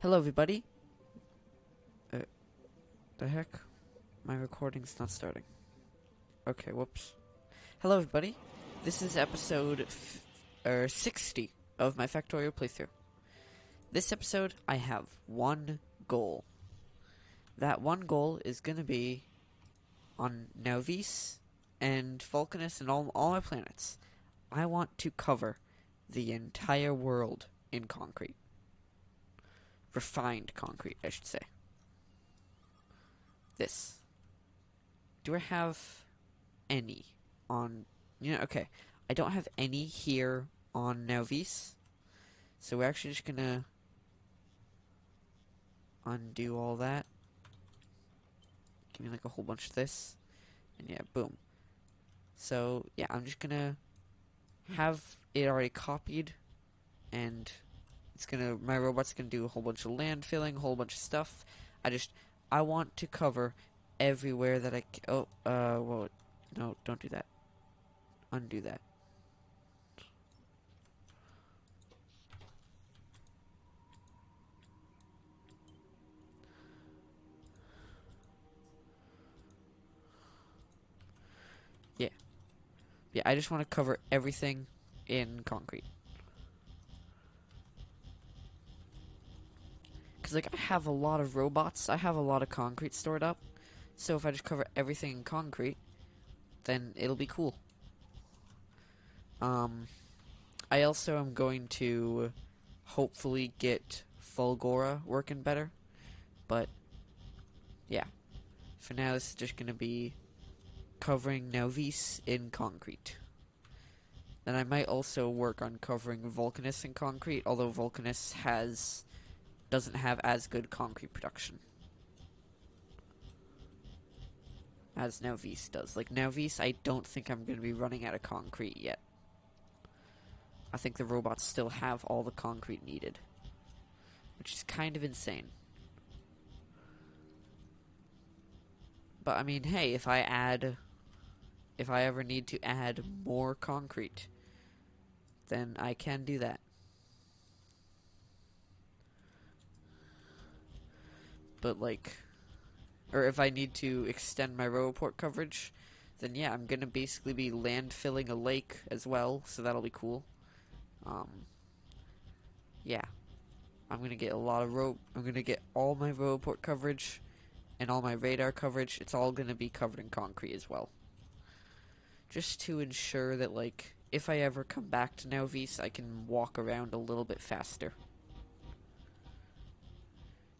Hello, everybody. Uh, the heck? My recording's not starting. Okay, whoops. Hello, everybody. This is episode 60 of my Factorio playthrough. This episode, I have one goal. That one goal is gonna be on nauvis and vulcanus and all my planets. I want to cover the entire world in concrete. Refined concrete, I should say. This. Do I have any on... okay. I don't have any here on nauvis. So we're actually just gonna undo all that. Give me like a whole bunch of this. And yeah, boom. So, yeah, I'm just gonna have it already copied. And my robot's gonna do a whole bunch of land filling, a whole bunch of stuff. I want to cover everywhere that whoa, no, don't do that. Undo that. Yeah. Yeah, I just want to cover everything in concrete. Because, like, I have a lot of robots. I have a lot of concrete stored up. So if I just cover everything in concrete, then it'll be cool. I also am going to hopefully get Fulgora working better. But, yeah. For now, this is just going to be covering nauvis in concrete. Then I might also work on covering vulcanus in concrete, although vulcanus doesn't have as good concrete production as nauvis does. Like, nauvis, I don't think I'm going to be running out of concrete yet. I think the robots still have all the concrete needed, which is kind of insane. But, I mean, hey, if I ever need to add more concrete, then I can do that. But, like, or if I need to extend my roboport coverage, then yeah, I'm gonna basically be land filling a lake as well, so that'll be cool. Yeah, I'm gonna get I'm gonna get all my roboport coverage and all my radar coverage. It's all gonna be covered in concrete as well, just to ensure that, like, if I ever come back to nauvis, I can walk around a little bit faster.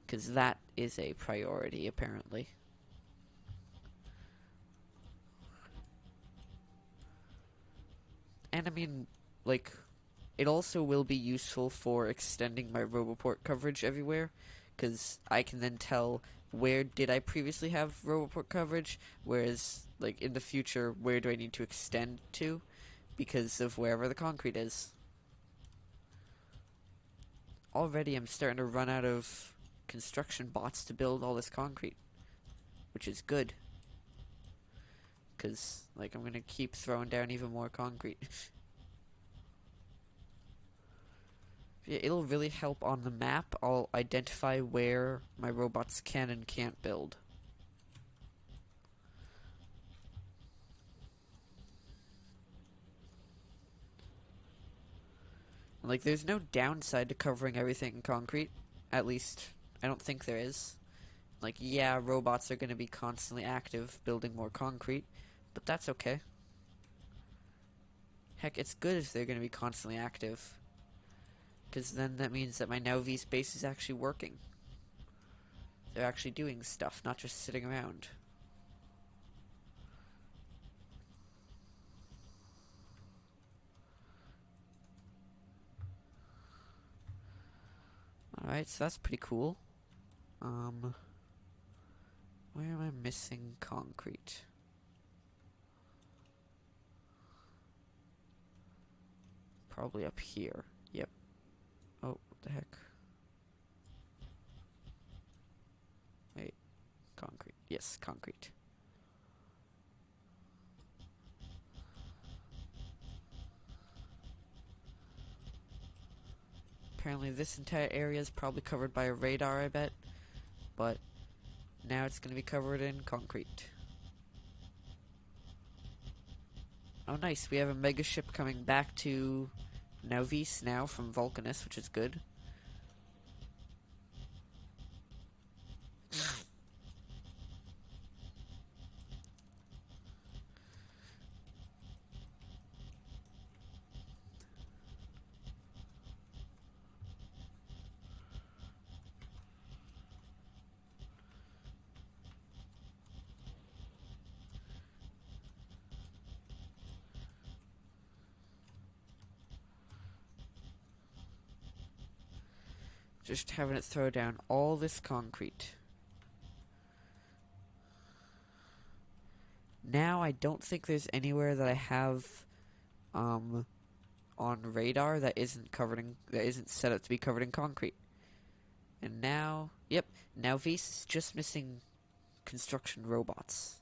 Because that is a priority, apparently. And I mean, like, it also will be useful for extending my roboport coverage everywhere, because I can then tell where did I previously have roboport coverage, whereas, like, in the future, where do I need to extend to, because of wherever the concrete is. Already I'm starting to run out of construction bots to build all this concrete, which is good, because, like, I'm going to keep throwing down even more concrete. Yeah, it'll really help on the map. I'll identify where my robots can and can't build. Like, there's no downside to covering everything in concrete. At least, I don't think there is. Like, yeah, robots are going to be constantly active building more concrete, but that's okay. Heck, it's good if they're going to be constantly active, because then that means that my nauvis base is actually working. They're actually doing stuff, not just sitting around. Alright, so that's pretty cool. Where am I missing concrete? Probably up here. Yep. Oh, what the heck? Wait. Concrete. Yes, concrete. apparently this entire area is probably covered by a radar, I bet. But now it's going to be covered in concrete. Oh nice, we have a mega ship coming back to nauvis now from Vulcanus, which is good. Just having it throw down all this concrete. Now I don't think there's anywhere that I have on radar that isn't set up to be covered in concrete. And now, yep, now Vase is just missing construction robots.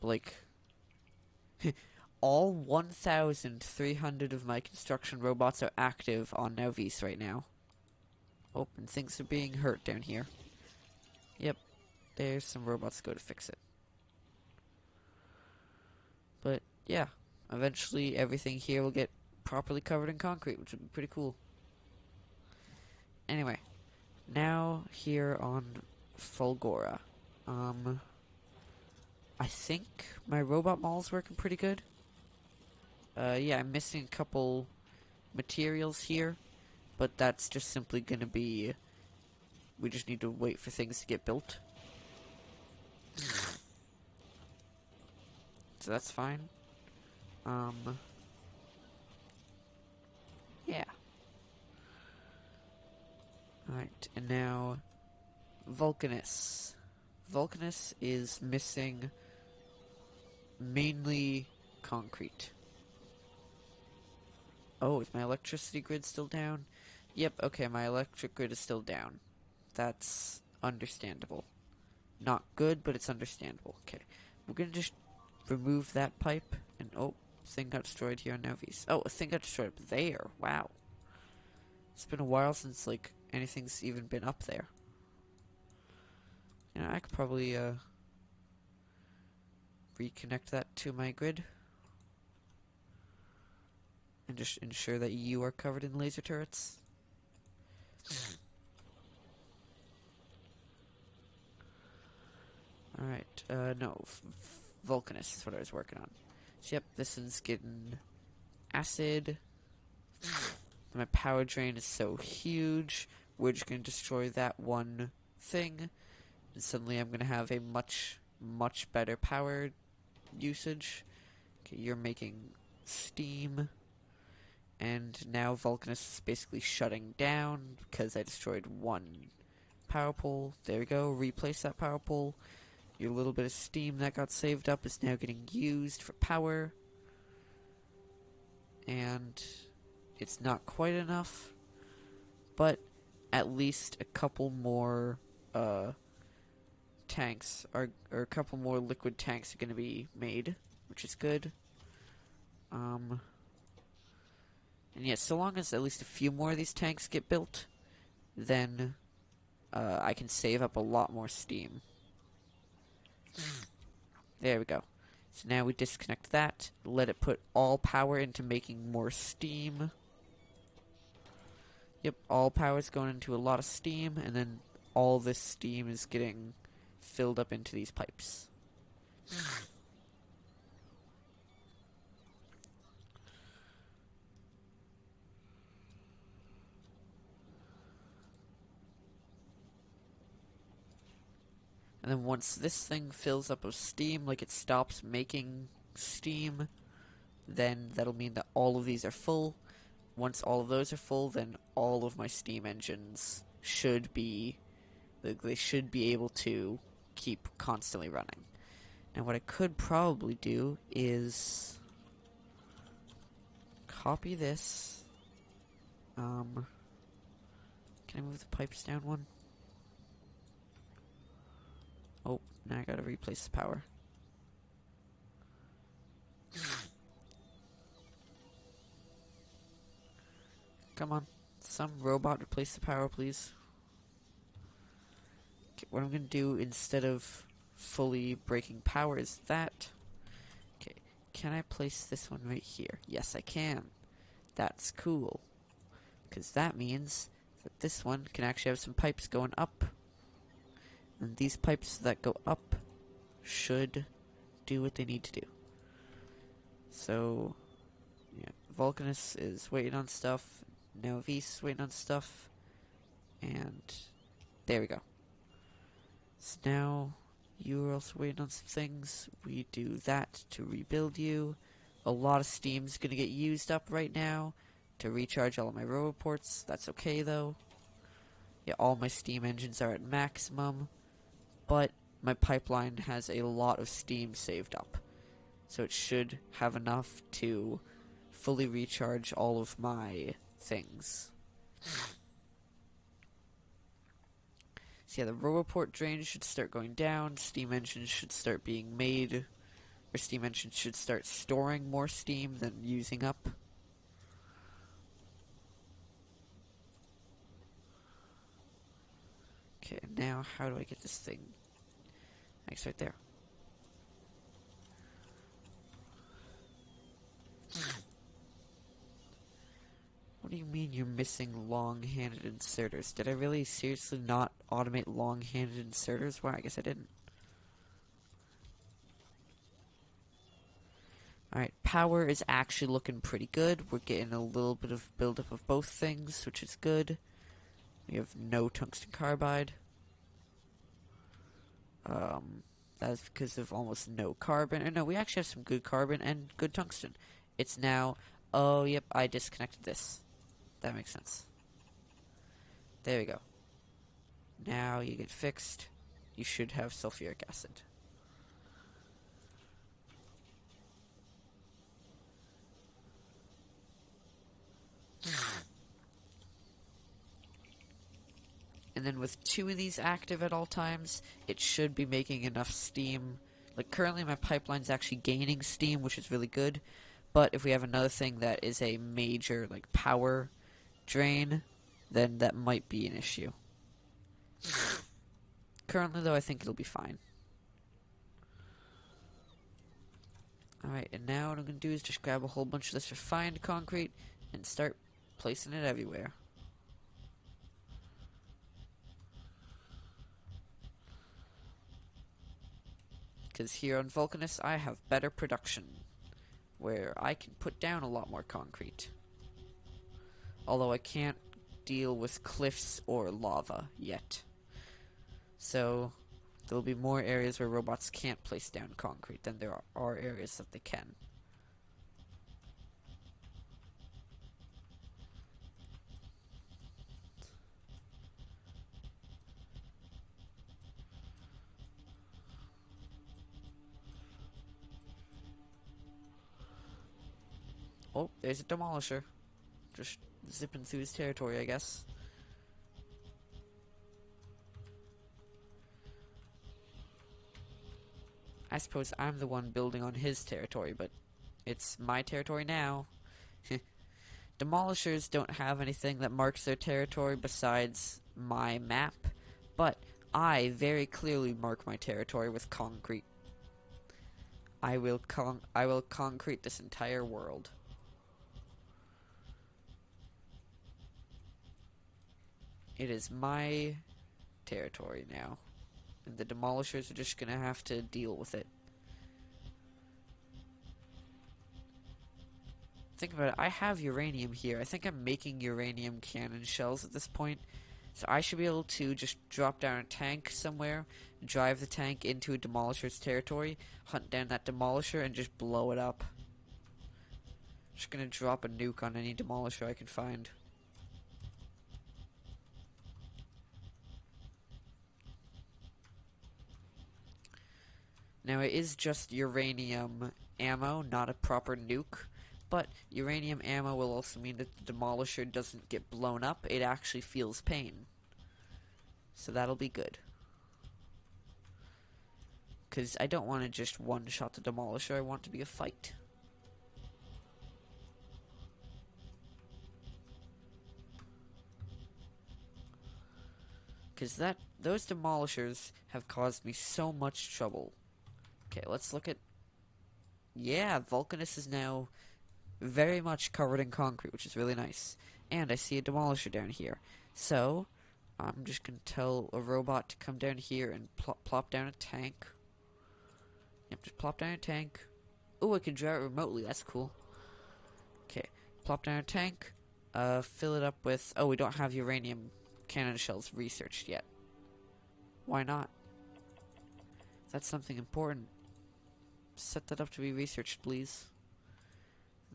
Like all 1,300 of my construction robots are active on nauvis right now. Oh, and things are being hurt down here. Yep, there's some robots to go to fix it. But yeah, eventually everything here will get properly covered in concrete, which would be pretty cool. Anyway, now here on Fulgora, I think my robot mall's working pretty good. Yeah, I'm missing a couple materials here, but that's just simply gonna be, we just need to wait for things to get built. So that's fine. Yeah. Alright, and now Vulcanus. Vulcanus is missing mainly concrete. Oh, is my electricity grid still down? Yep, okay, my electric grid is still down. That's understandable. Not good, but it's understandable. Okay, we're gonna just remove that pipe, and oh, thing got destroyed here on nauvis. Oh, a thing got destroyed up there. Wow. It's been a while since, like, anything's even been up there. You know, I could probably, reconnect that to my grid. And just ensure that you are covered in laser turrets. Alright, no, Vulcanus is what I was working on. So, yep, this one's getting acid. My power drain is so huge, we're just going to destroy that one thing, and suddenly I'm going to have a much, much better power usage. Okay, you're making steam, and now Vulcanus is basically shutting down because I destroyed one power pole. There we go, replace that power pole. Your little bit of steam that got saved up is now getting used for power. And it's not quite enough, but at least a couple more tanks or a couple more liquid tanks are going to be made, which is good. And yeah, so long as at least a few more of these tanks get built, then I can save up a lot more steam. There we go. So now we disconnect that, let it put all power into making more steam. Yep, all power is going into a lot of steam, and then all this steam is getting filled up into these pipes. And then once this thing fills up with steam, like it stops making steam, then that'll mean that all of these are full. Once all of those are full, then all of my steam engines should be, they should be able to keep constantly running. Now what I could probably do is copy this. Can I move the pipes down one? Oh, now I gotta replace the power. Come on. Some robot replace the power, please. Okay, what I'm gonna do instead of fully breaking power is that. Okay, can I place this one right here? Yes, I can. That's cool. Because that means that this one can actually have some pipes going up. And these pipes that go up should do what they need to do. So, yeah, Vulcanus is waiting on stuff. Nauvis waiting on stuff. And there we go. So now you're also waiting on some things. We do that to rebuild you. A lot of steam's gonna get used up right now to recharge all of my roboports. That's okay though. Yeah, all my steam engines are at maximum, but my pipeline has a lot of steam saved up. So it should have enough to fully recharge all of my things. So yeah, the roboport drain should start going down, steam engines should start being made, or steam engines should start storing more steam than using up. Okay, now how do I get this thing? Thanks, right there. What do you mean you're missing long-handed inserters? Did I really seriously not automate long-handed inserters? Why, I guess I didn't. Alright, power is actually looking pretty good. We're getting a little bit of buildup of both things, which is good. We have no tungsten carbide. That is because of almost no carbon. Or no, we actually have some good carbon and good tungsten. It's now... Oh, yep, I disconnected this. That makes sense. There we go. Now you get fixed. You should have sulfuric acid. And then with 2 of these active at all times, it should be making enough steam. Like, currently my pipeline's actually gaining steam, which is really good. But if we have another thing that is a major, like, power drain, then that might be an issue. Currently, though, I think it'll be fine. Alright, and now what I'm going to do is just grab a whole bunch of this refined concrete and start placing it everywhere. Because here on Vulcanus, I have better production, where I can put down a lot more concrete. Although I can't deal with cliffs or lava yet. So, there will be more areas where robots can't place down concrete than there are areas that they can. Oh, there's a demolisher. Just zipping through his territory, I guess. I suppose I'm the one building on his territory, but it's my territory now. Demolishers don't have anything that marks their territory besides my map, but I very clearly mark my territory with concrete. I will concrete this entire world. It is my territory now, and the demolishers are just gonna have to deal with it. Think about it, I have uranium here. I think I'm making uranium cannon shells at this point. So I should be able to just drop down a tank somewhere, drive the tank into a demolisher's territory, hunt down that demolisher, and just blow it up. Just gonna drop a nuke on any demolisher I can find. Now, it is just uranium ammo, not a proper nuke. But uranium ammo will also mean that the demolisher doesn't get blown up. It actually feels pain. So that'll be good. Because I don't want to just one-shot the demolisher. I want it to be a fight. Because those demolishers have caused me so much trouble. Okay, let's look at... Yeah, vulcanus is now very much covered in concrete, which is really nice. And I see a demolisher down here. So, I'm just going to tell a robot to come down here and plop down a tank. Yep, just plop down a tank. Oh, I can draw it remotely. That's cool. Okay, plop down a tank. Fill it up with... Oh, we don't have uranium cannon shells researched yet. Why not? That's something important. Set that up to be researched, please.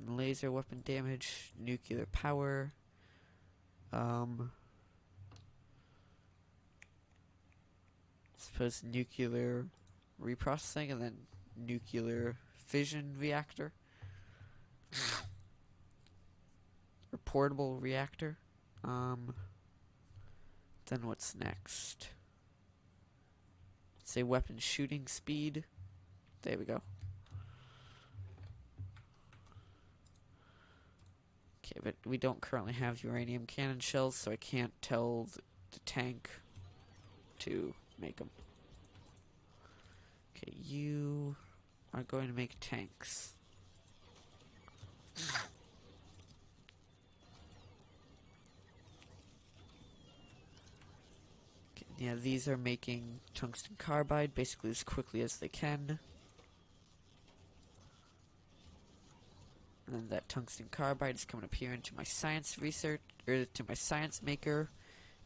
Laser weapon damage, nuclear power. Suppose nuclear reprocessing and then nuclear fission reactor. Or portable reactor. Then what's next? Say weapon shooting speed. There we go. Okay, but we don't currently have uranium cannon shells, so I can't tell the tank to make them. Okay, you are going to make tanks. Okay, yeah, these are making tungsten carbide basically as quickly as they can. And then that tungsten carbide is coming up here into my science research, or to my science maker.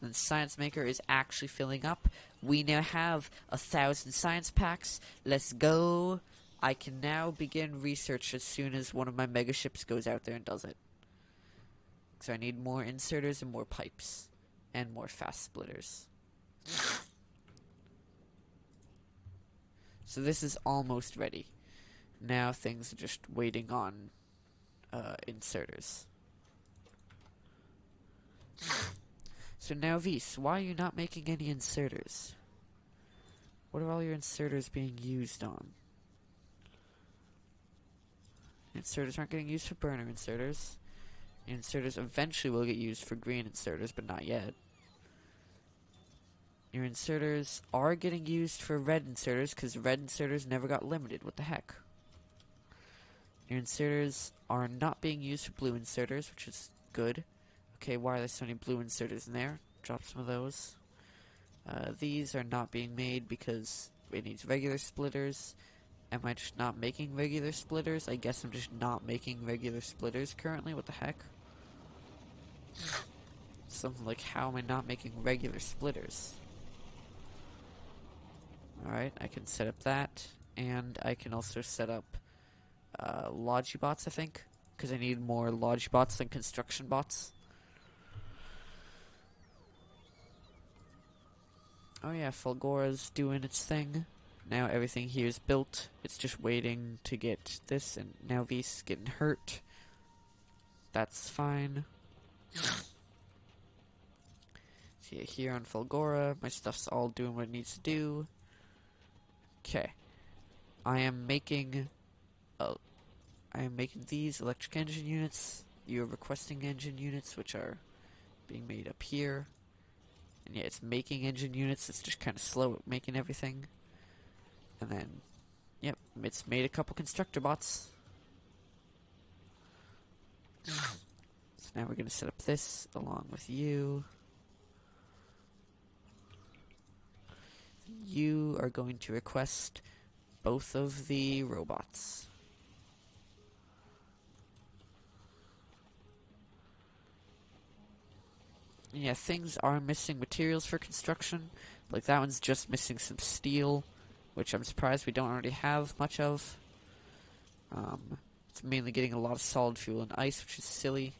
And the science maker is actually filling up. We now have 1,000 science packs. Let's go. I can now begin research as soon as one of my mega ships goes out there and does it. So I need more inserters and more pipes. And more fast splitters. So this is almost ready. Now things are just waiting on inserters. So now, Vis, why are you not making any inserters? What are all your inserters being used on? Inserters aren't getting used for burner inserters. Inserters eventually will get used for green inserters, but not yet. Your inserters are getting used for red inserters, because red inserters never got limited. What the heck? Your inserters are not being used for blue inserters, which is good. Okay, why are there so many blue inserters in there? Drop some of those. These are not being made because it needs regular splitters. Am I just not making regular splitters? I guess I'm just not making regular splitters currently. What the heck? Something like, how am I not making regular splitters? Alright, I can set up that. And I can also set up Logibots, I think. Because I need more Logibots than construction bots. Oh yeah, Fulgora's doing its thing. Now everything here is built. It's just waiting to get this, and now V's getting hurt. That's fine. See, here on Fulgora, my stuff's all doing what it needs to do. Okay. I am making these electric engine units. You're requesting engine units, which are being made up here. And yeah, it's making engine units. It's just kind of slow at making everything. And then, yep, it's made a couple constructor bots. So now we're going to set up this along with you. You are going to request both of the robots. Yeah, things are missing materials for construction. Like that one's just missing some steel, which I'm surprised we don't already have much of. It's mainly getting a lot of solid fuel and ice, which is silly.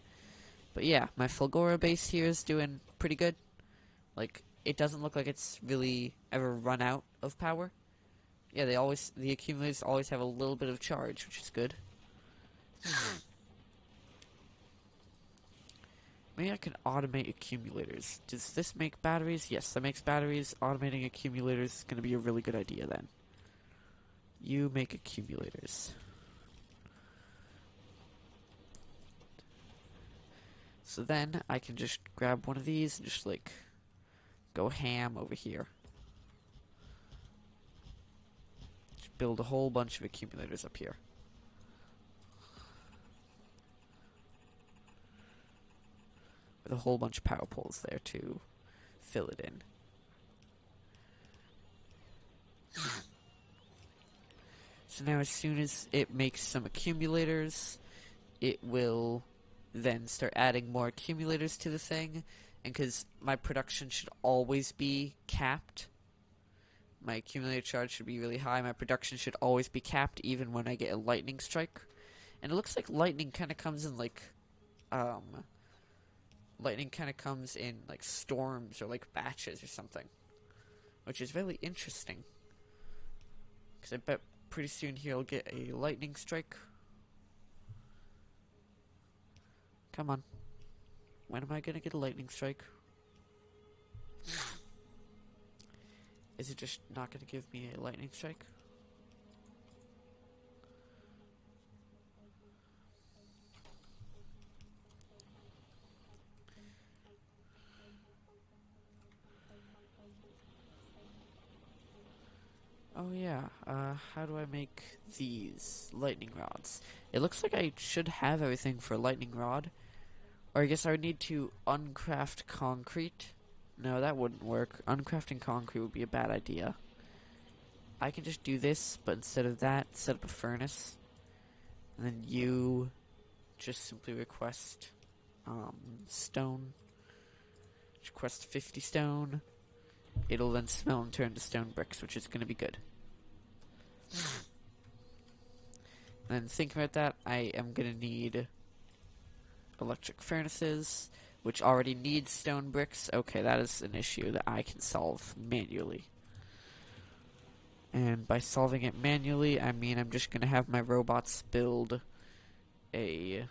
But yeah, my Fulgora base here is doing pretty good. Like, it doesn't look like it's really ever run out of power. Yeah, the accumulators always have a little bit of charge, which is good. Maybe I can automate accumulators. Does this make batteries? Yes, that makes batteries. Automating accumulators is going to be a really good idea then. You make accumulators. So then I can just grab one of these and just like go ham over here. Just build a whole bunch of accumulators up here. With a whole bunch of power poles there to fill it in. So now as soon as it makes some accumulators, it will then start adding more accumulators to the thing. And because my production should always be capped, my accumulator charge should be really high, my production should always be capped even when I get a lightning strike. And it looks like lightning kind of comes in like, storms or like batches or something. Which is really interesting. Because I bet pretty soon here I'll get a lightning strike. Come on. When am I gonna get a lightning strike? Is it just not gonna give me a lightning strike? Oh yeah, how do I make these lightning rods? It looks like I should have everything for a lightning rod. Or I guess I would need to uncraft concrete. No, that wouldn't work. Uncrafting concrete would be a bad idea. I can just do this, but instead of that, set up a furnace. And then you just simply request stone. Just request 50 stone. It'll then smelt and turn to stone bricks, which is going to be good. And then thinking about that, I am going to need electric furnaces, which already need stone bricks. Okay, that is an issue that I can solve manually. And by solving it manually, I mean I'm just gonna have my robots build a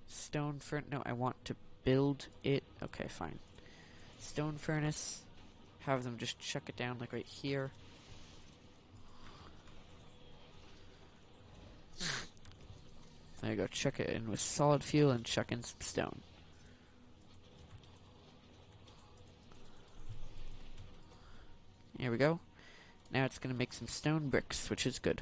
stone furnace. No, I want to build it. Okay, fine. Stone furnace. Have them just chuck it down like right here. There you go, chuck it in with solid fuel and chuck in some stone. Here we go. Now it's going to make some stone bricks, which is good.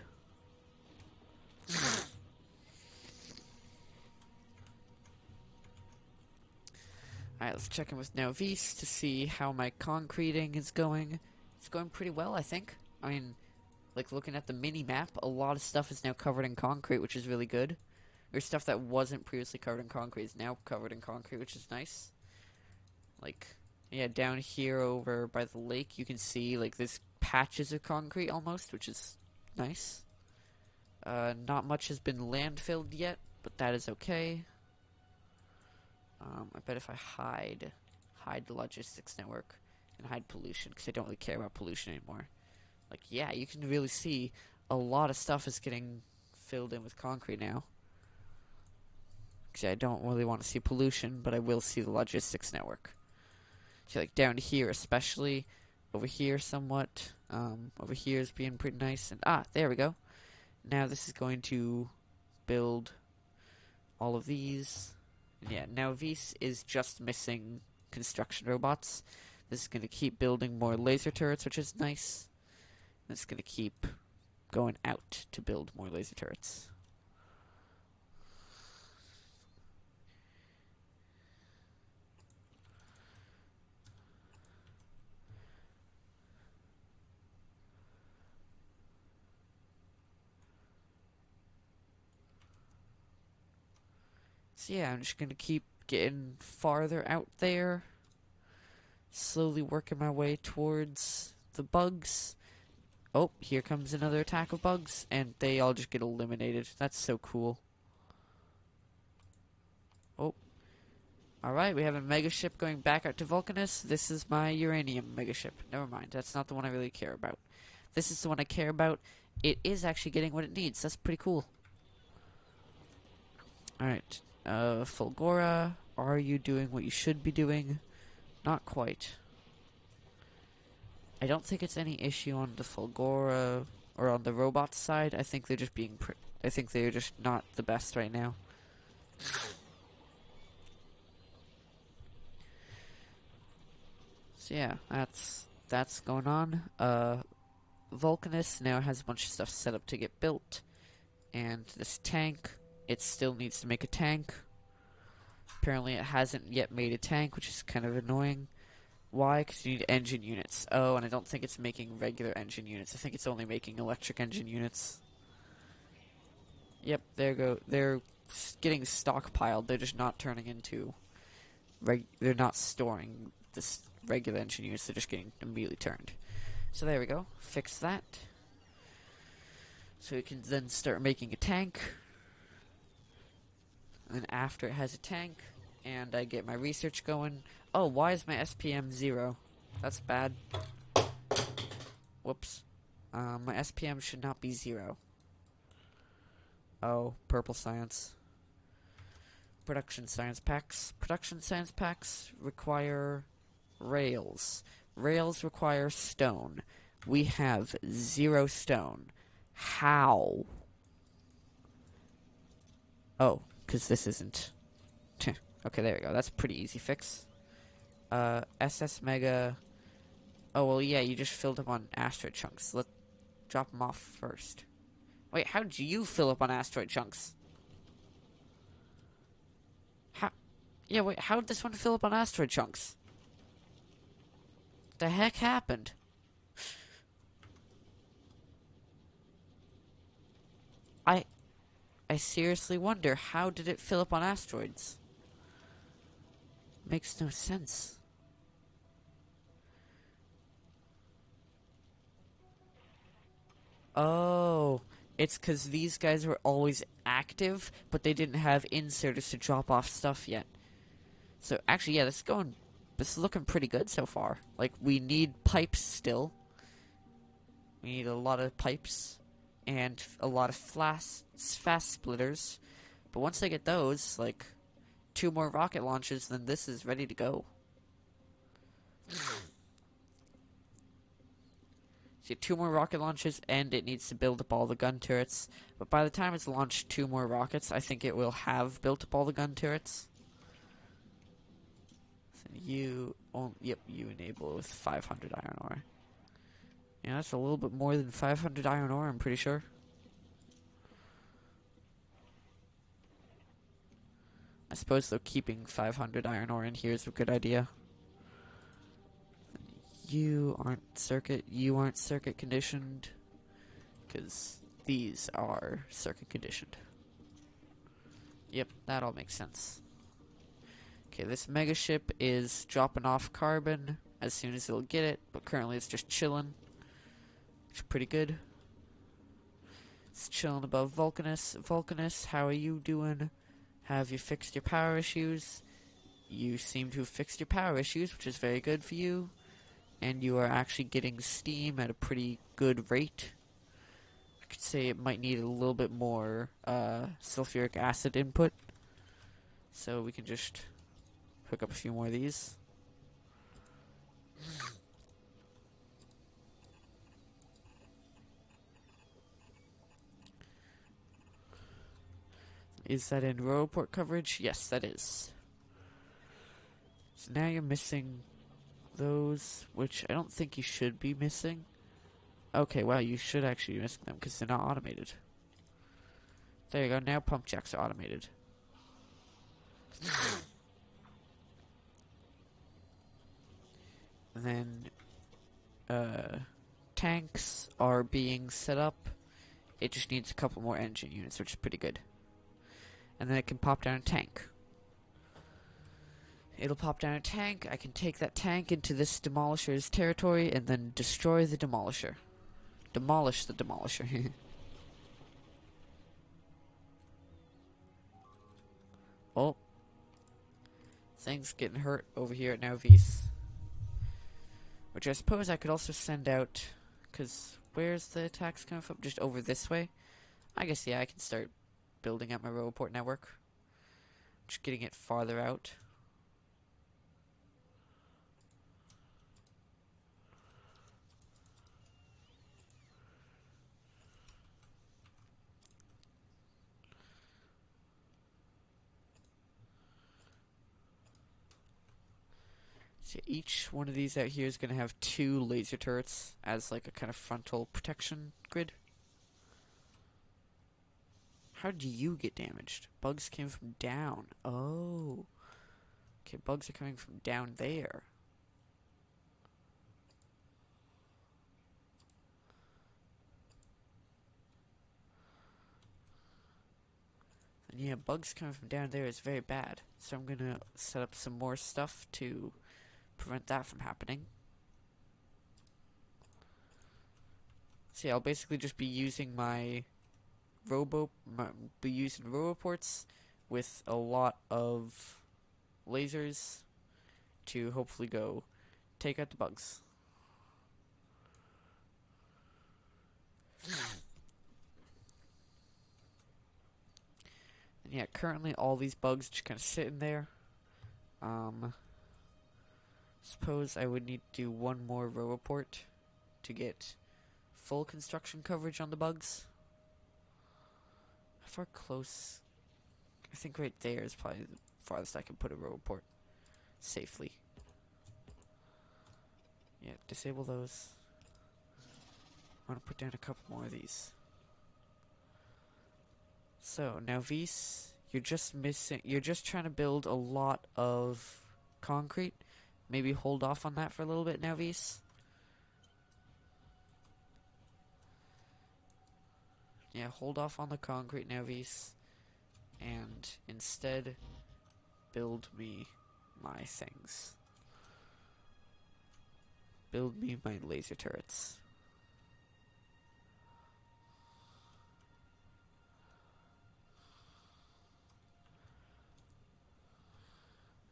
Alright, let's check in with nauvis to see how my concreting is going. It's going pretty well, I think. I mean, like looking at the mini-map, a lot of stuff is now covered in concrete, which is really good. Or stuff that wasn't previously covered in concrete is now covered in concrete, which is nice. Like, yeah, down here over by the lake, you can see, like, there's patches of concrete almost, which is nice. Not much has been landfilled yet, but that is okay. I bet if I hide the logistics network and hide pollution, because I don't really care about pollution anymore. Like, yeah, you can really see a lot of stuff is getting filled in with concrete now. Because I don't really want to see pollution, but I will see the logistics network. So, like, down here especially, over here somewhat, over here is being pretty nice, and, there we go. Now this is going to build all of these. And yeah, now Vs is just missing construction robots. This is going to keep building more laser turrets, which is nice. And it's going to keep going out to build more laser turrets. So yeah, I'm just going to keep getting farther out there. Slowly working my way towards the bugs. Oh, here comes another attack of bugs, and they all just get eliminated. That's so cool. Oh. Alright, we have a megaship going back out to Vulcanus. This is my uranium megaship. Never mind, that's not the one I really care about. This is the one I care about. It is actually getting what it needs. That's pretty cool. Alright. Fulgora, are you doing what you should be doing? Not quite. I don't think it's any issue on the Fulgora or on the robot side. I think they're just being I think they're just not the best right now. So So yeah, that's going on. Vulcanus now has a bunch of stuff set up to get built, and this tank, it still needs to make a tank. Apparently it hasn't yet made a tank, which is kind of annoying. Why? Because you need engine units. Oh, and I don't think it's making regular engine units. I think it's only making electric engine units. Yep, there go. They're getting stockpiled. They're just not turning into... they're not storing this regular engine units. They're just getting immediately turned. So there we go. Fix that. So we can then start making a tank. And then after it has a tank, and I get my research going... Oh, why is my SPM 0? That's bad. Whoops. My SPM should not be 0. Oh, purple science. Production science packs. Production science packs require rails. Rails require stone. We have 0 stone. How? Oh, because this isn't... Okay, there we go. That's a pretty easy fix. SS Mega... Oh, well, yeah, you just filled up on asteroid chunks. Let's drop them off first. Wait, how did you fill up on asteroid chunks? How? Yeah, wait, how did this one fill up on asteroid chunks? The heck happened? I seriously wonder, how did it fill up on asteroids? Makes no sense. Oh, it's because these guys were always active, but they didn't have inserters to drop off stuff yet. So actually, yeah, this is looking pretty good so far. Like, we need pipes still. We need a lot of pipes and a lot of fast splitters. But once I get those, like, 2 more rocket launches, then this is ready to go. See, 2 more rocket launches, and it needs to build up all the gun turrets. But by the time it's launched 2 more rockets, I think it will have built up all the gun turrets. So you enable it with 500 iron ore. Yeah, that's a little bit more than 500 iron ore, I'm pretty sure. I suppose, though, keeping 500 iron ore in here is a good idea. You aren't circuit conditioned, because these are circuit conditioned. Yep, that all makes sense. Okay, this mega ship is dropping off carbon as soon as it'll get it, but currently it's just chilling, which is pretty good. It's chilling above Vulcanus. Vulcanus, how are you doing? Have you fixed your power issues? You seem to have fixed your power issues, which is very good for you. And you are actually getting steam at a pretty good rate. I could say it might need a little bit more sulfuric acid input. So we can just hook up a few more of these. Is that in rural port coverage? Yes, that is. So now you're missing those, which I don't think you should be missing. Okay, wow, you should actually be missing them because they're not automated. There you go, now pump jacks are automated. And then, tanks are being set up. It just needs a couple more engine units, which is pretty good. And then it can pop down a tank. It'll pop down a tank. I can take that tank into this demolisher's territory and then destroy the demolisher. Demolish the demolisher. Oh. Things getting hurt over here at nauvis. Which I suppose I could also send out, because where's the attacks coming from? Just over this way? I guess, yeah, I can start building out my roboport network. Just getting it farther out. So each one of these out here is going to have 2 laser turrets as like a kind of frontal protection grid. How did you get damaged? Bugs came from down. Oh. Okay, bugs are coming from down there. And yeah, bugs coming from down there is very bad. So I'm gonna set up some more stuff to prevent that from happening. So yeah, I'll basically just be using my roboports with a lot of lasers to hopefully go take out the bugs. And yeah, currently all these bugs just kind of sitting there. Suppose I would need to do one more roboport to get full construction coverage on the bugs. How far close? I think right there is probably the farthest I can put a roboport safely. Yeah, disable those. I want to put down a couple more of these. So, nauvis, you're just trying to build a lot of concrete. Maybe hold off on that for a little bit, nauvis. Yeah, hold off on the concrete, nauvis. And instead, build me my things. Build me my laser turrets.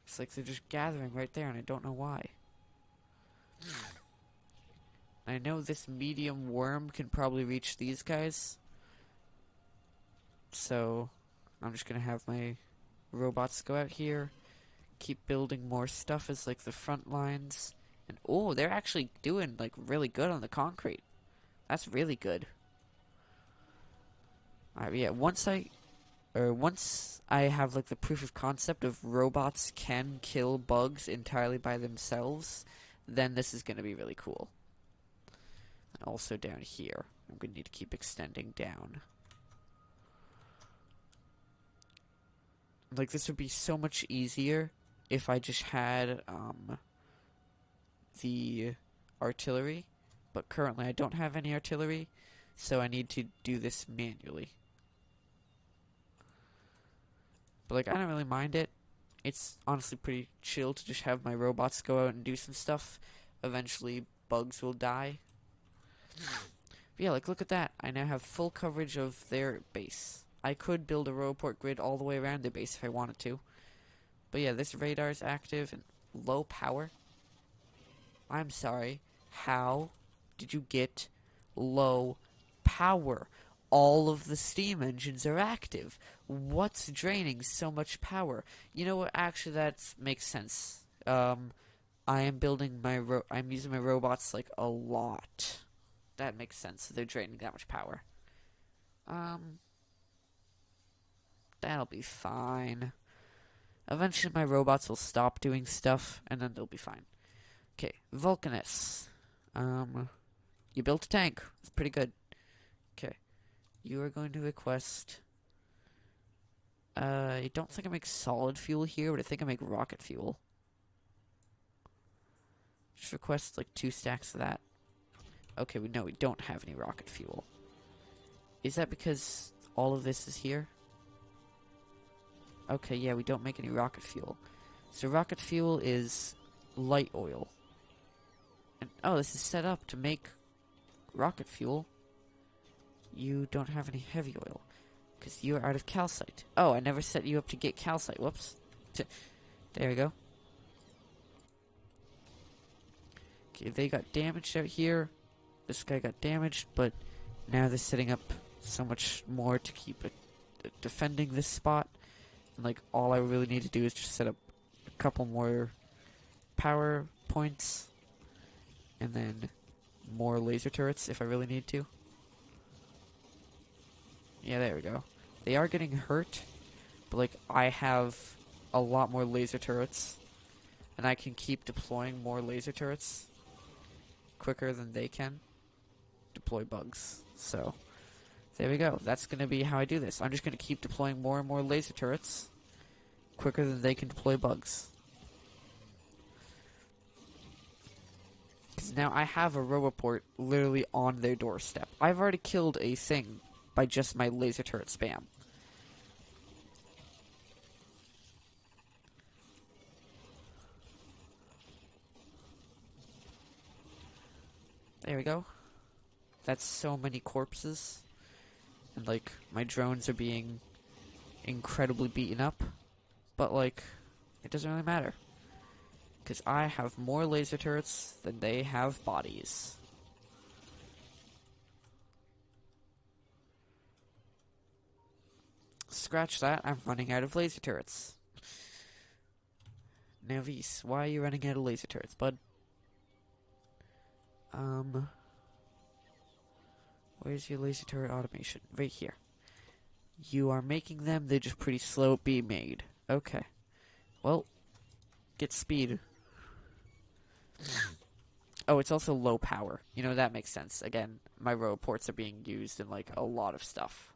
It's like they're just gathering right there and I don't know why. I know this medium worm can probably reach these guys. So, I'm just gonna have my robots go out here. Keep building more stuff as like the front lines. And oh, they're actually doing like really good on the concrete. That's really good. Alright, yeah, once I have like the proof of concept of robots can kill bugs entirely by themselves, then this is gonna be really cool. And also down here, I'm gonna need to keep extending down. Like, this would be so much easier if I just had the artillery, but currently I don't have any artillery, so I need to do this manually. But like, I don't really mind it. It's honestly pretty chill to just have my robots go out and do some stuff. Eventually bugs will die. But yeah, like, look at that. I now have full coverage of their base. I could build a roboport grid all the way around their base if I wanted to. But yeah, this radar is active and low power. I'm sorry. How did you get low power? All of the steam engines are active. What's draining so much power? You know what? Actually, that makes sense. I am building I'm using my robots like a lot. That makes sense. They're draining that much power. That'll be fine. Eventually my robots will stop doing stuff, and then they'll be fine. Okay, vulcanus. You built a tank. It's pretty good. Okay. You are going to request... I don't think I make solid fuel here, but I think I make rocket fuel. Just request, like, 2 stacks of that. Okay, we don't have any rocket fuel. Is that because all of this is here? Okay, yeah, we don't make any rocket fuel. So rocket fuel is light oil. And, oh, this is set up to make rocket fuel. You don't have any heavy oil. Because you're out of calcite. Oh, I never set you up to get calcite. Whoops. There we go. Okay, they got damaged out here. This guy got damaged, but now they're setting up so much more to keep defending this spot. And, like, all I really need to do is just set up a couple more power points. And then more laser turrets if I really need to. Yeah, there we go. They are getting hurt, but like I have a lot more laser turrets, and I can keep deploying more laser turrets quicker than they can deploy bugs. So, there we go. That's going to be how I do this. I'm just going to keep deploying more and more laser turrets quicker than they can deploy bugs. Because now I have a Roboport literally on their doorstep. I've already killed a thing by just my laser turret spam. There we go. That's so many corpses. And, like, my drones are being incredibly beaten up. But, like, it doesn't really matter. Because I have more laser turrets than they have bodies. Scratch that, I'm running out of laser turrets. Nauvis, why are you running out of laser turrets, bud? Where's your laser turret automation? Right here. You are making them, they're just pretty slow at being made. Okay. Well, get speed. Oh, it's also low power. You know, that makes sense. Again, my Roboports are being used in, like, a lot of stuff.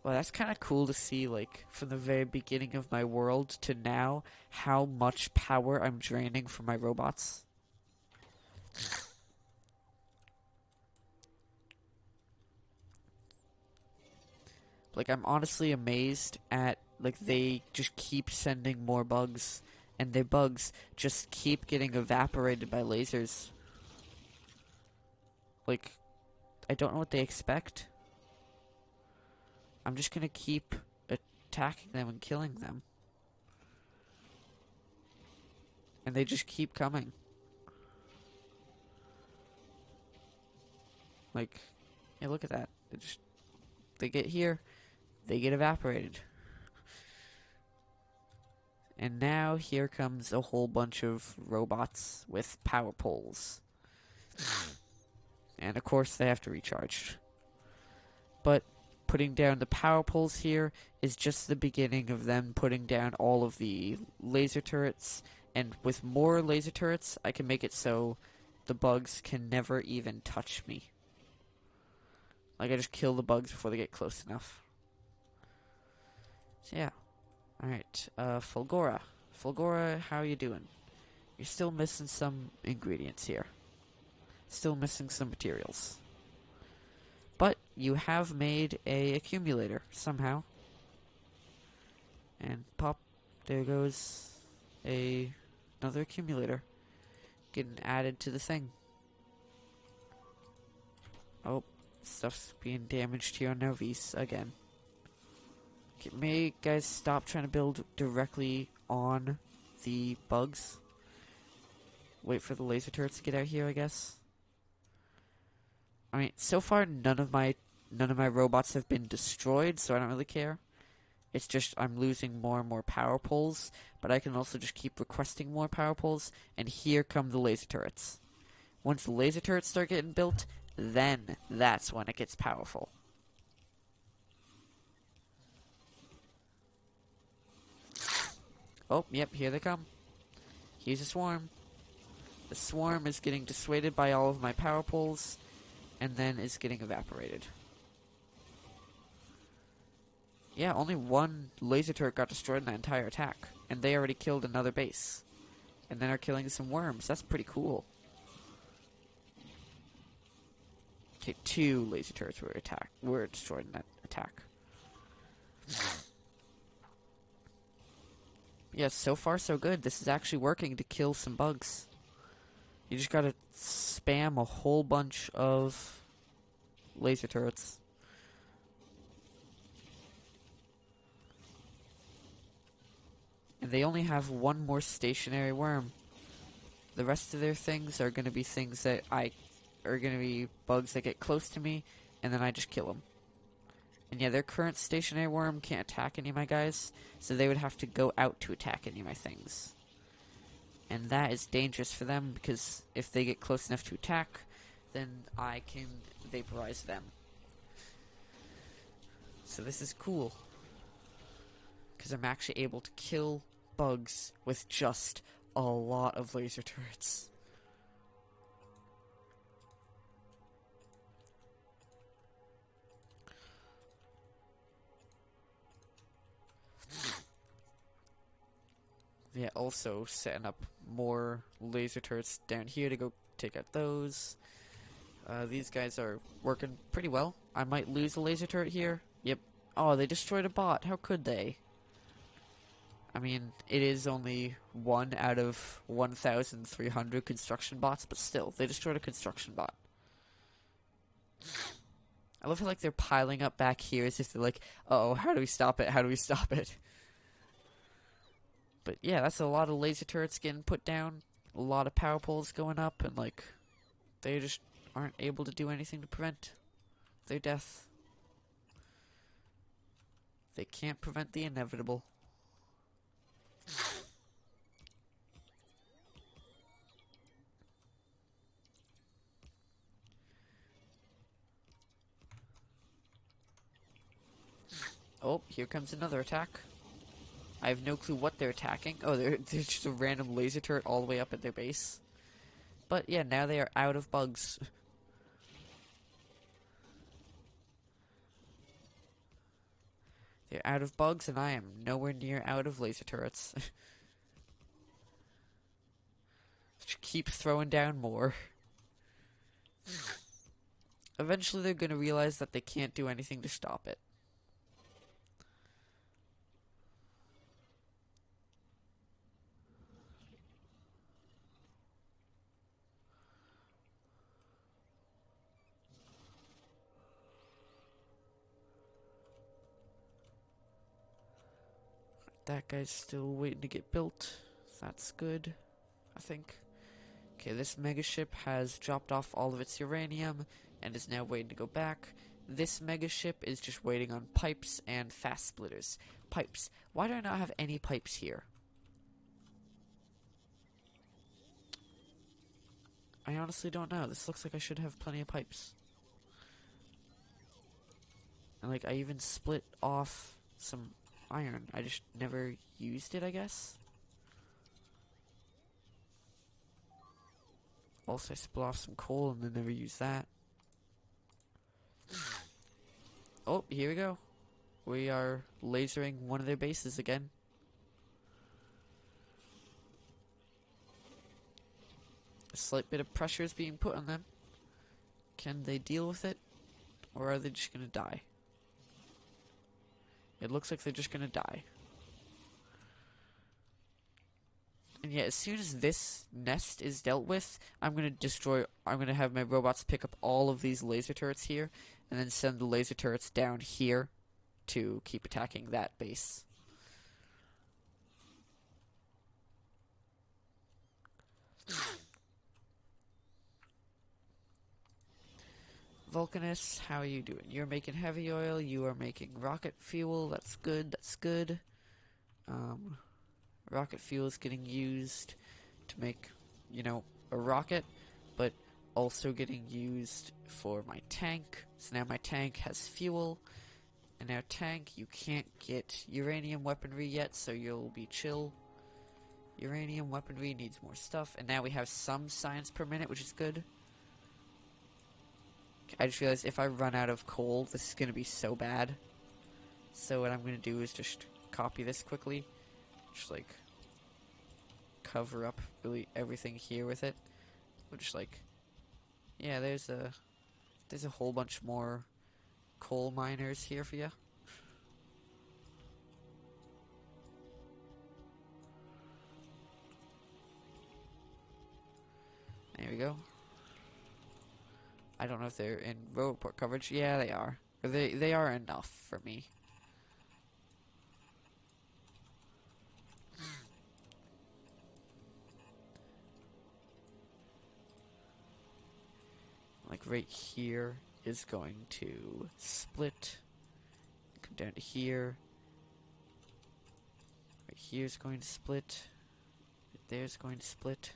Well, that's kind of cool to see, like, from the very beginning of my world to now, how much power I'm draining from my robots. Like, I'm honestly amazed at, like, they just keep sending more bugs, and their bugs just keep getting evaporated by lasers. Like, I don't know what they expect. I'm just gonna keep attacking them and killing them. And they just keep coming. Like, yeah, look at that. They get here, they get evaporated. And now here comes a whole bunch of robots with power poles. And of course they have to recharge. But putting down the power poles here is just the beginning of them putting down all of the laser turrets. And with more laser turrets, I can make it so the bugs can never even touch me. Like, I just kill the bugs before they get close enough. So yeah. Alright, Fulgora. Fulgora, how you doing? You're still missing some ingredients here. Still missing some materials. But you have made a accumulator somehow. And pop, there goes another accumulator getting added to the thing. Oh, stuff's being damaged here on Nauvis again. May you guys stop trying to build directly on the bugs? Wait for the laser turrets to get out here, I guess. I mean, so far none of my robots have been destroyed, so I don't really care. It's just I'm losing more and more power poles, but I can also just keep requesting more power poles, and here come the laser turrets. Once the laser turrets start getting built, then that's when it gets powerful. Oh, yep, here they come. Here's a swarm. The swarm is getting dissuaded by all of my power poles, and then is getting evaporated. Yeah, only one laser turret got destroyed in that entire attack, and they already killed another base. And then are killing some worms. That's pretty cool. Okay, 2 laser turrets were destroyed in that attack. Yeah, so far so good. This is actually working to kill some bugs. You just gotta spam a whole bunch of laser turrets. And they only have one more stationary worm. The rest of their things are gonna be things that are gonna be bugs that get close to me, and then I just kill them. And yeah, their current stationary worm can't attack any of my guys, so they would have to go out to attack any of my things. And that is dangerous for them, because if they get close enough to attack, then I can vaporize them. So this is cool. Because I'm actually able to kill bugs with just a lot of laser turrets. Yeah, also setting up more laser turrets down here to go take out those. These guys are working pretty well. I might lose a laser turret here. Yep. Oh, they destroyed a bot. How could they? I mean, it is only 1 out of 1,300 construction bots, but still, they destroyed a construction bot. I love how, like, they're piling up back here as if they're like, uh-oh, how do we stop it? How do we stop it? But yeah, that's a lot of laser turrets getting put down, a lot of power poles going up, and, like, they just aren't able to do anything to prevent their death. They can't prevent the inevitable. Oh, here comes another attack. I have no clue what they're attacking. Oh, they're just a random laser turret all the way up at their base. But yeah, now they are out of bugs. They're out of bugs, and I am nowhere near out of laser turrets. Just keep throwing down more. Eventually they're gonna realize that they can't do anything to stop it. That guy's still waiting to get built. That's good, I think. Okay, this megaship has dropped off all of its uranium and is now waiting to go back. This megaship is just waiting on pipes and fast splitters. Pipes. Why do I not have any pipes here? I honestly don't know. This looks like I should have plenty of pipes. And like, I even split off some iron. I just never used it, I guess. Also, I split off some coal and then never used that. Oh, here we go. We are lasering one of their bases again. A slight bit of pressure is being put on them. Can they deal with it? Or are they just gonna die? It looks like they're just gonna die. And yeah, as soon as this nest is dealt with, I'm gonna have my robots pick up all of these laser turrets here, and then send the laser turrets down here to keep attacking that base. Vulcanus, how are you doing? You're making heavy oil, you are making rocket fuel, that's good, that's good. Rocket fuel is getting used to make, you know, a rocket, but also getting used for my tank. So now my tank has fuel, and our tank, you can't get uranium weaponry yet, so you'll be chill. Uranium weaponry needs more stuff, and now we have some science per minute, which is good. I just realized if I run out of coal, this is going to be so bad. So what I'm going to do is just copy this quickly. Just like cover up really everything here with it. We'll just like, yeah, there's a whole bunch more coal miners here for you. There we go. I don't know if they're in row report coverage. Yeah, they are. They are enough for me. Like right here is going to split. Come down to here. Right here is going to split. Right there's going to split.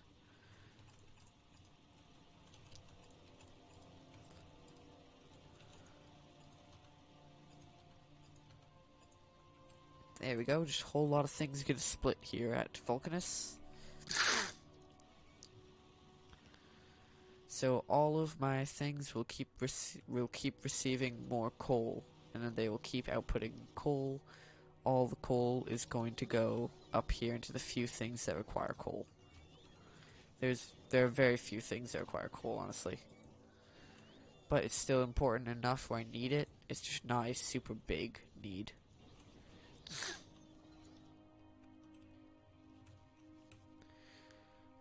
There we go, just a whole lot of things get split here at Vulcanus. So all of my things will keep receiving more coal, and then they will keep outputting coal. All the coal is going to go up here into the few things that require coal. There are very few things that require coal, honestly. But it's still important enough where I need it. It's just not a super big need.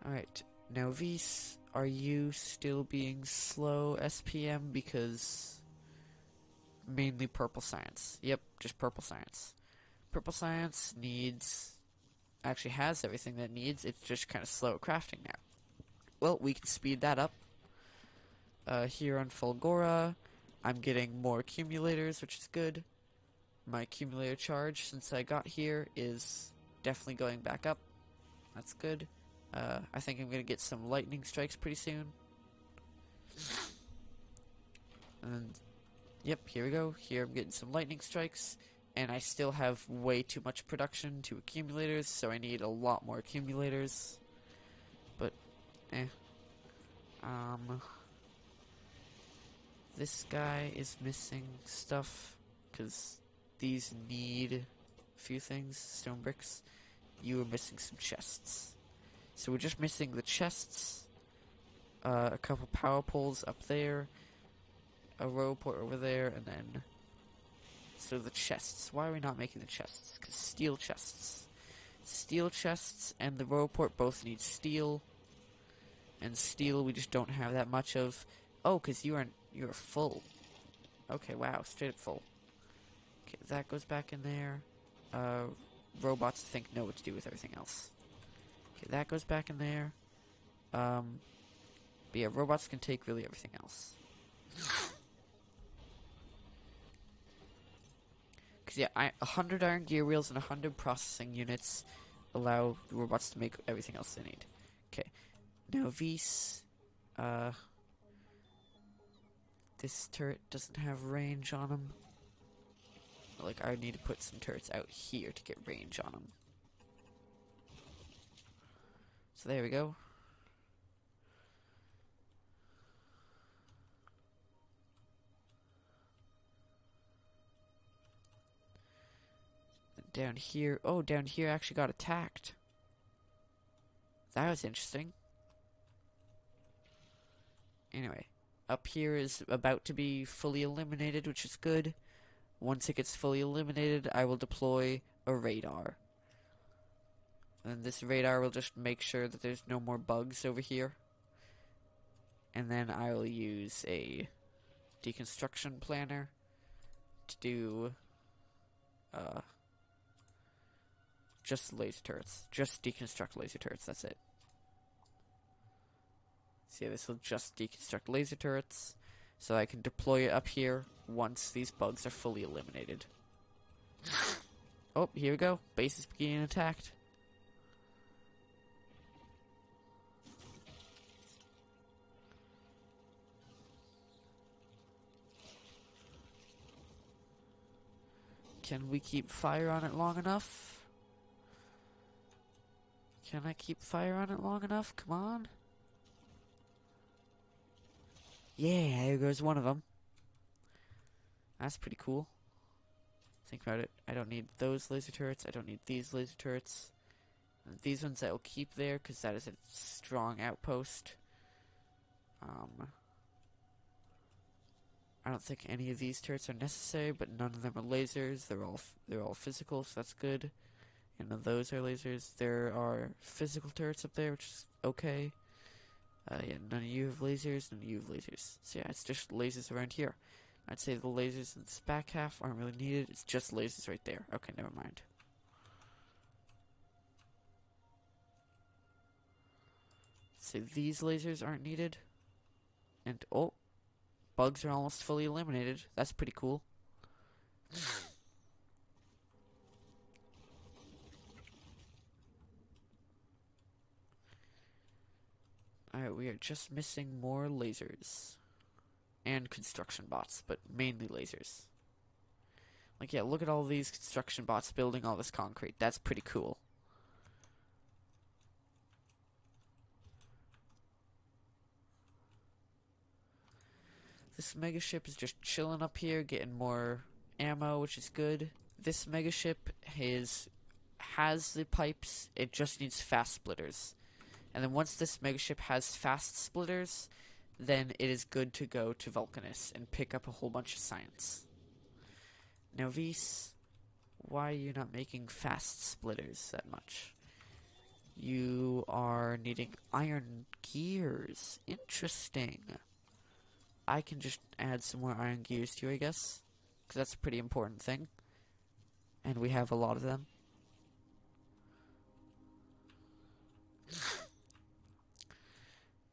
Alright, nauvis, are you still being slow, SPM? Because mainly purple science. Yep, just purple science. Purple science actually has everything that it needs. It's just kind of slow at crafting now. Well, we can speed that up. Here on Fulgora, I'm getting more accumulators, which is good. My accumulator charge since I got here is definitely going back up. That's good. I think I'm gonna get some lightning strikes pretty soon. And yep, here we go. Here I'm getting some lightning strikes, and I still have way too much production to accumulators, so I need a lot more accumulators. But this guy is missing stuff because these need a few things. Stone bricks. You are missing some chests. So we're just missing the chests, a couple power poles up there, a row port over there, and then so the chests. Why are we not making the chests? Because steel chests. Steel chests and the row port both need steel. And steel we just don't have that much of. Oh, because you're full. Okay, wow, straight up full. Okay, that goes back in there. Robots I think know what to do with everything else. Okay, that goes back in there. But yeah, robots can take really everything else. Because yeah, 100 iron gear wheels and 100 processing units allow the robots to make everything else they need. Okay, now this turret doesn't have range on them. Like, I need to put some turrets out here to get range on them. So there we go. And down here, oh, down here actually got attacked. That was interesting. Anyway, up here is about to be fully eliminated, which is good. Once it gets fully eliminated, I will deploy a radar. And this radar will just make sure that there's no more bugs over here. And then I will use a deconstruction planner to do just laser turrets. Just deconstruct laser turrets, that's it. See, this will just deconstruct laser turrets, so I can deploy it up here once these bugs are fully eliminated. Oh, here we go. Base is being attacked. Can we keep fire on it long enough? Can I keep fire on it long enough? Come on. Yeah, there goes one of them. That's pretty cool. Think about it. I don't need those laser turrets. I don't need these laser turrets. And these ones I will keep there because that is a strong outpost. I don't think any of these turrets are necessary, but none of them are lasers. They're all physical, so that's good. And none of those are lasers. There are physical turrets up there, which is okay. Yeah, none of you have lasers, none of you have lasers. So yeah, it's just lasers around here. I'd say the lasers in this back half aren't really needed. It's just lasers right there. Okay, never mind. Say these lasers aren't needed. And oh, bugs are almost fully eliminated. That's pretty cool. Alright, we are just missing more lasers. And construction bots, but mainly lasers. Like, yeah, look at all these construction bots building all this concrete. That's pretty cool. This megaship is just chilling up here, getting more ammo, which is good. This megaship has the pipes, it just needs fast splitters. And then once this megaship has fast splitters, then it is good to go to Vulcanus and pick up a whole bunch of science. Nauvis, why are you not making fast splitters that much? You are needing iron gears. Interesting. I can just add some more iron gears to you, I guess. Because that's a pretty important thing. And we have a lot of them.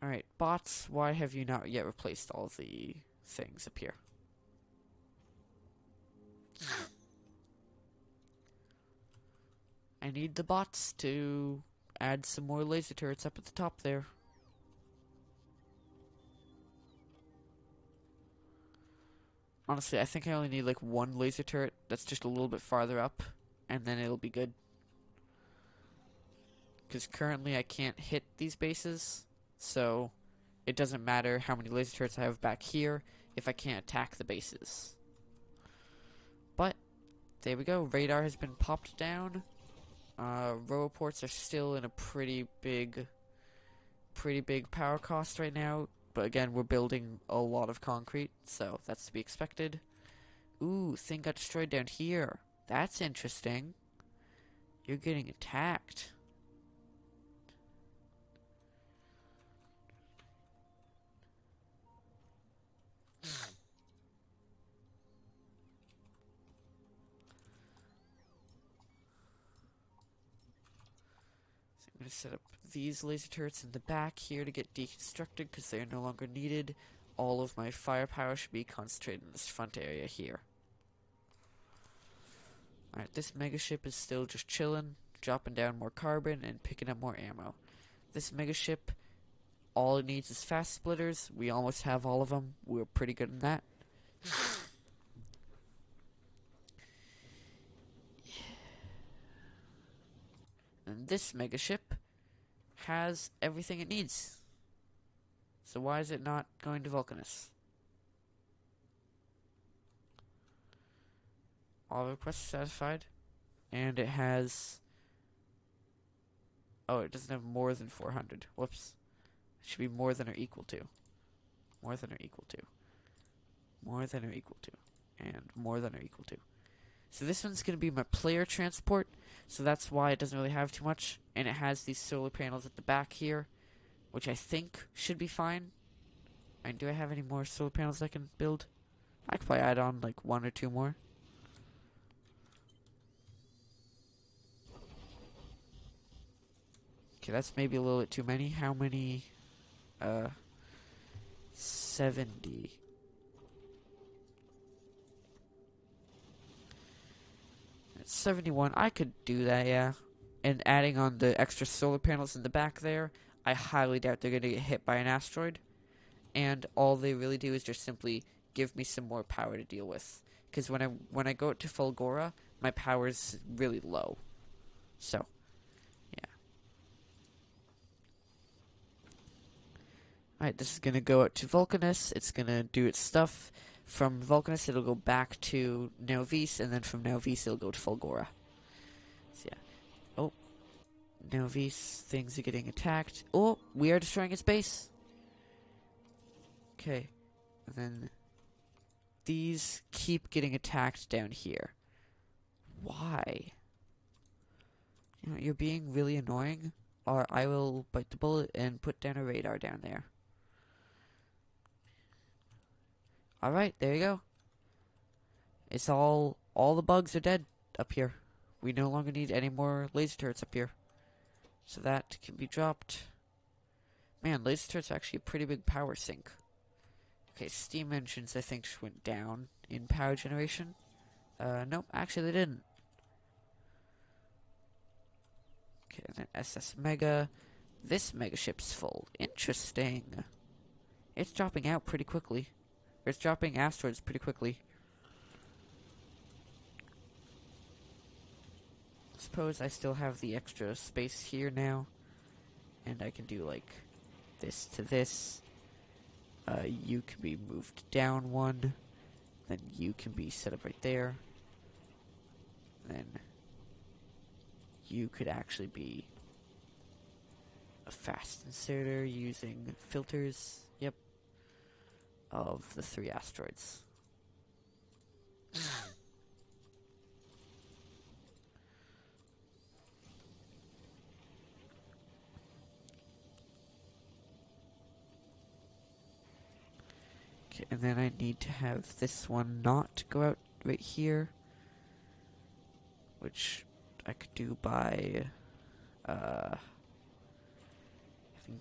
Alright, bots, why have you not yet replaced all the things up here? I need the bots to add some more laser turrets up at the top there. Honestly, I think I only need like one laser turret that's just a little bit farther up, and then it'll be good. Because currently I can't hit these bases, so it doesn't matter how many laser turrets I have back here if I can't attack the bases. But, there we go, radar has been popped down. Roboports are still in a pretty big power cost right now. But again, we're building a lot of concrete, so that's to be expected. Ooh, thing got destroyed down here. That's interesting. You're getting attacked. I'm going to set up these laser turrets in the back here to get deconstructed because they are no longer needed. All of my firepower should be concentrated in this front area here. Alright, this megaship is still just chilling, dropping down more carbon and picking up more ammo. This megaship, all it needs is fast splitters. We almost have all of them. We're pretty good in that. And this megaship has everything it needs. So why is it not going to Vulcanus? All requests satisfied. And it has... Oh, it doesn't have more than 400. Whoops. It should be more than or equal to. More than or equal to. More than or equal to. And more than or equal to. So this one's going to be my player transport. So that's why it doesn't really have too much. And it has these solar panels at the back here, which I think should be fine. And do I have any more solar panels I can build? I could probably add on like 1 or 2 more. Okay, that's maybe a little bit too many. How many? 70. That's 71. I could do that, yeah. And adding on the extra solar panels in the back there, I highly doubt they're going to get hit by an asteroid. And all they really do is just simply give me some more power to deal with. Because when I go to Fulgora, my power is really low. So, yeah. Alright, this is going to go out to Vulcanus. It's going to do its stuff. From Vulcanus, it'll go back to Nauvis, and then from Nauvis, it'll go to Fulgora. So, yeah. Oh. Nauvis, things are getting attacked. Oh, we are destroying its base. Okay. And then these keep getting attacked down here. Why? You know, you're being really annoying, or I will bite the bullet and put down a radar down there. Alright, there you go. It's all the bugs are dead up here. We no longer need any more laser turrets up here. So that can be dropped. Man, laser turrets are actually a pretty big power sink. Okay, steam engines I think just went down in power generation. Nope, actually they didn't. Okay, and then SS Mega. This megaship's full. Interesting. It's dropping out pretty quickly. Or it's dropping asteroids pretty quickly. suppose I still have the extra space here now, and I can do like this to this. You can be moved down one, then you can be set up right there. Then you could actually be a fast inserter using filters, yep, of the 3 asteroids. Okay, and then I need to have this one not go out right here, which I could do by having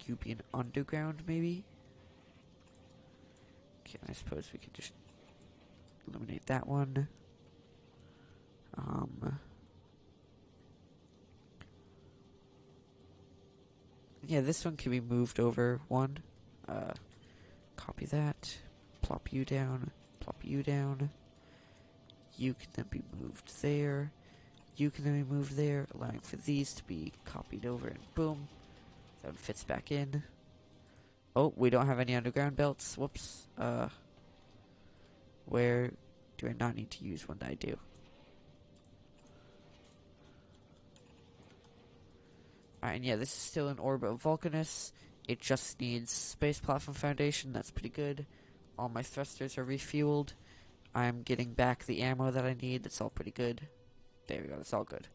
you be an underground, maybe? Okay, I suppose we could just eliminate that one. Yeah, this one can be moved over one. Copy that. Plop you down. Plop you down. You can then be moved there. You can then be moved there, allowing for these to be copied over, and boom. That one fits back in. Oh, we don't have any underground belts. Whoops. Where do I not need to use one that I do? Alright, and yeah, this is still in orbit of Vulcanus. It just needs space platform foundation. That's pretty good. All my thrusters are refueled. I'm getting back the ammo that I need. That's all pretty good. There we go. That's all good.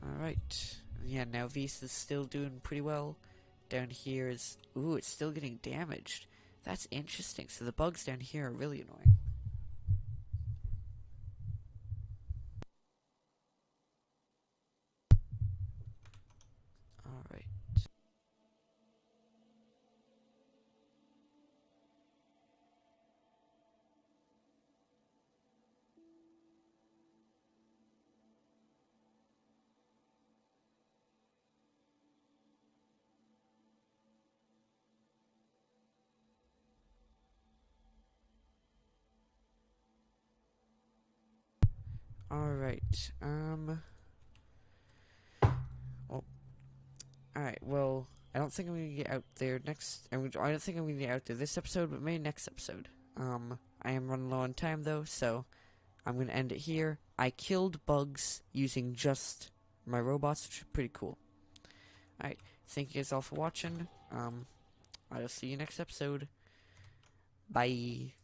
Alright. Yeah, nauvis is still doing pretty well. Down here is... Ooh, it's still getting damaged. That's interesting. So the bugs down here are really annoying. Alright. Alright, well, alright, well, I don't think I'm gonna get out there next, I don't think I'm gonna get out there this episode, but maybe next episode. I am running low on time, though, so I'm gonna end it here. I killed bugs using just my robots, which is pretty cool. Alright, thank you guys all for watching, I'll see you next episode. Bye.